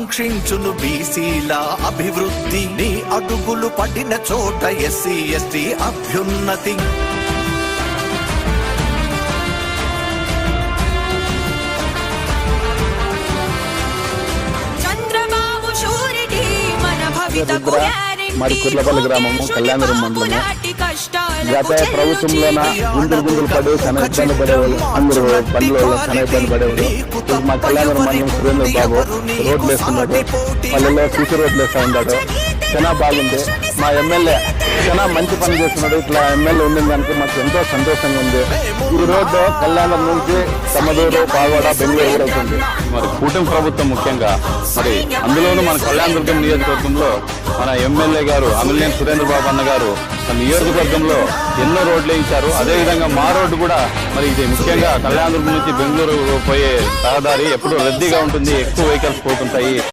కాంక్షించును బీసీల అభివృద్ధి, నీ అడుగులు పడిన చోట ఎస్సీ ఎస్టీ అభ్యున్నతి. మరి కుర్లపల్లి గ్రామము, కళ్యాణపురం మండలము. గత ప్రభుత్వంలోన గుంతులు పడి చాలా ఇబ్బంది పడేవాళ్ళు, అందరూ బండ్ల వల్ల చాలా ఇబ్బంది పడేవాళ్ళు. మా కళ్యాణపురం మండలం సురేంద్ర బాబు రోడ్లు వేస్తున్నాడు, పల్లెల్లో సీసీ రోడ్లు వేస్తూ ఉన్నాడు. చాలా బాగుంది. మా ఎమ్మెల్యే చాలా మంచి పని చేస్తున్నాడు. ఇట్లా ఎమ్మెల్యే ఉండిన దానికి మాకు ఎంతో సంతోషంగా ఉంది. ఈ రోడ్డు కళ్యాణం నుంచి తమదూరు, పాల్వాడ, బెంగళూరు అవుతుంది. మరి కూటమి ప్రభుత్వం ముఖ్యంగా మరి అందులోనూ మన కళ్యాణదుర్గం నియోజకవర్గంలో మన ఎమ్మెల్యే గారు అమిలినేని సురేంద్ర బాబు అన్న గారు మన నియోజకవర్గంలో ఎన్నో రోడ్లు వేయించారు. అదేవిధంగా మా రోడ్డు కూడా మరి ఇది ముఖ్యంగా కళ్యాణదుర్గం నుంచి బెంగళూరు పోయే రహదారి ఎప్పుడూ రద్దీగా ఉంటుంది, ఎక్కువ వెహికల్స్ పోతుంటాయి.